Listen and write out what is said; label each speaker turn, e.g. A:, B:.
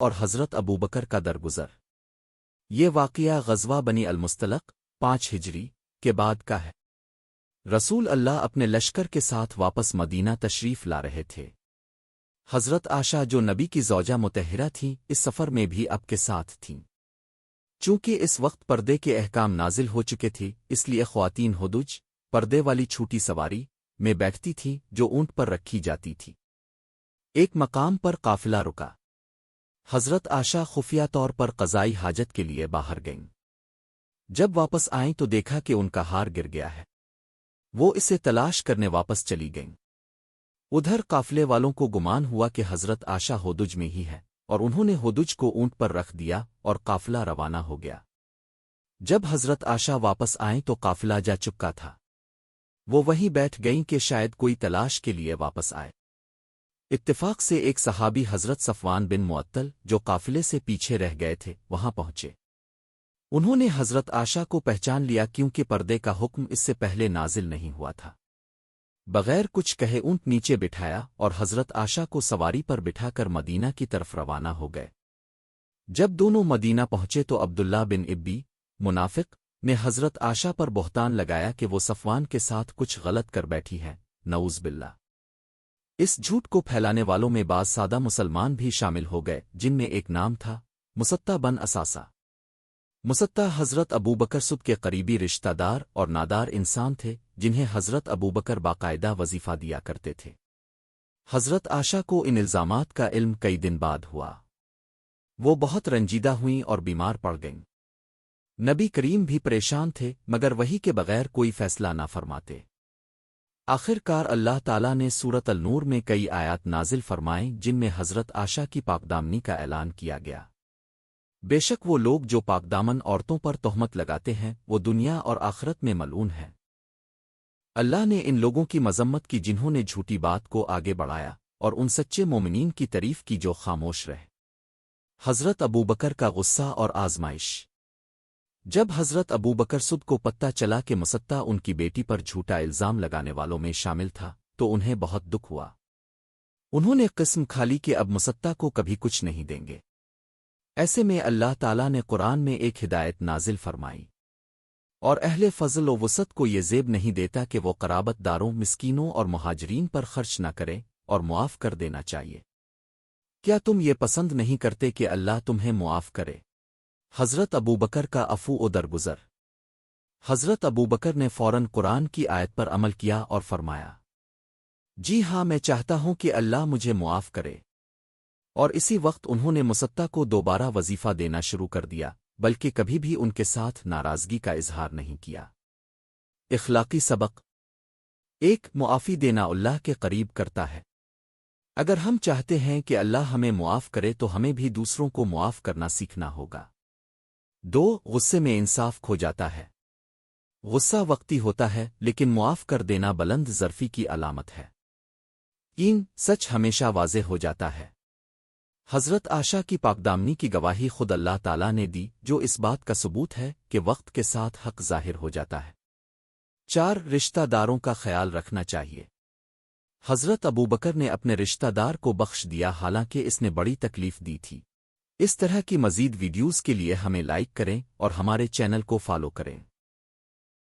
A: اور حضرت ابوبکر کا درگزر۔ یہ واقعہ غزوہ بنی المستلق 5 ہجری کے بعد کا ہے۔ رسول اللہ اپنے لشکر کے ساتھ واپس مدینہ تشریف لا رہے تھے۔ حضرت عائشہ جو نبی کی زوجہ مطہرہ تھیں اس سفر میں بھی اب کے ساتھ تھیں۔ چونکہ اس وقت پردے کے احکام نازل ہو چکے تھے اس لیے خواتین ہدوج پردے والی چھوٹی سواری میں بیٹھتی تھیں جو اونٹ پر رکھی جاتی تھی۔ ایک مقام پر قافلہ رکا۔ حضرت عائشہ خفیہ طور پر قضائی حاجت کے لیے باہر گئیں۔ جب واپس آئیں تو دیکھا کہ ان کا ہار گر گیا ہے۔ وہ اسے تلاش کرنے واپس چلی گئیں۔ ادھر قافلے والوں کو گمان ہوا کہ حضرت عائشہ ہودج میں ہی ہے اور انہوں نے ہودج کو اونٹ پر رکھ دیا اور قافلہ روانہ ہو گیا۔ جب حضرت عائشہ واپس آئیں تو قافلہ جا چکا تھا۔ وہ وہیں بیٹھ گئیں کہ شاید کوئی تلاش کے لیے واپس آئے۔ اتفاق سے ایک صحابی حضرت صفوان بن معطل جو قافلے سے پیچھے رہ گئے تھے وہاں پہنچے۔ انہوں نے حضرت عائشہ کو پہچان لیا کیونکہ پردے کا حکم اس سے پہلے نازل نہیں ہوا تھا۔ بغیر کچھ کہے اونٹ نیچے بٹھایا اور حضرت عائشہ کو سواری پر بٹھا کر مدینہ کی طرف روانہ ہو گئے۔ جب دونوں مدینہ پہنچے تو عبداللہ بن ابی منافق نے حضرت عائشہ پر بہتان لگایا کہ وہ صفوان کے ساتھ کچھ غلط کر بیٹھی ہے، نعوذ باللہ۔ اس جھوٹ کو پھیلانے والوں میں بعض سادہ مسلمان بھی شامل ہو گئے جن میں ایک نام تھا مصطح بن اساسہ۔ مصطح حضرت ابوبکر صدیق کے قریبی رشتہ دار اور نادار انسان تھے جنہیں حضرت ابوبکر باقاعدہ وظیفہ دیا کرتے تھے۔ حضرت عائشہ کو ان الزامات کا علم کئی دن بعد ہوا۔ وہ بہت رنجیدہ ہوئیں اور بیمار پڑ گئیں۔ نبی کریم بھی پریشان تھے مگر وحی کے بغیر کوئی فیصلہ نہ فرماتے۔ آخر کار اللہ تعالیٰ نے سورۃ النور میں کئی آیات نازل فرمائیں جن میں حضرت عائشہ کی پاکدامنی کا اعلان کیا گیا۔ بے شک وہ لوگ جو پاکدامن عورتوں پر تہمت لگاتے ہیں وہ دنیا اور آخرت میں ملعون ہیں۔ اللہ نے ان لوگوں کی مذمت کی جنہوں نے جھوٹی بات کو آگے بڑھایا اور ان سچے مومنین کی تعریف کی جو خاموش رہے۔ حضرت ابوبکر کا غصہ اور آزمائش۔ جب حضرت ابوبکر صدیق کو پتہ چلا کہ مصطح ان کی بیٹی پر جھوٹا الزام لگانے والوں میں شامل تھا تو انہیں بہت دکھ ہوا۔ انہوں نے قسم کھا لی کہ اب مصطح کو کبھی کچھ نہیں دیں گے۔ ایسے میں اللہ تعالیٰ نے قرآن میں ایک ہدایت نازل فرمائی اور اہل فضل و وسعت کو یہ زیب نہیں دیتا کہ وہ قرابت داروں مسکینوں اور مہاجرین پر خرچ نہ کریں اور معاف کر دینا چاہیے۔ کیا تم یہ پسند نہیں کرتے کہ اللہ تمہیں معاف کرے؟ حضرت ابوبکر کا عفو و درگزر۔ حضرت ابوبکر نے فوراً قرآن کی آیت پر عمل کیا اور فرمایا، جی ہاں میں چاہتا ہوں کہ اللہ مجھے معاف کرے۔ اور اسی وقت انہوں نے مصطح کو دوبارہ وظیفہ دینا شروع کر دیا بلکہ کبھی بھی ان کے ساتھ ناراضگی کا اظہار نہیں کیا۔ اخلاقی سبق۔ ایک معافی دینا اللہ کے قریب کرتا ہے۔ اگر ہم چاہتے ہیں کہ اللہ ہمیں معاف کرے تو ہمیں بھی دوسروں کو معاف کرنا سیکھنا ہوگا۔ 2 غصے میں انصاف کھو جاتا ہے۔ غصہ وقتی ہوتا ہے لیکن معاف کر دینا بلند ظرفی کی علامت ہے۔ 3 سچ ہمیشہ واضح ہو جاتا ہے۔ حضرت عائشہ کی پاکدامنی کی گواہی خود اللہ تعالیٰ نے دی جو اس بات کا ثبوت ہے کہ وقت کے ساتھ حق ظاہر ہو جاتا ہے۔ 4 رشتہ داروں کا خیال رکھنا چاہیے۔ حضرت ابوبکر نے اپنے رشتہ دار کو بخش دیا حالانکہ اس نے بڑی تکلیف دی تھی۔ اس طرح کی مزید ویڈیوز کے لیے ہمیں لائک کریں اور ہمارے چینل کو فالو کریں۔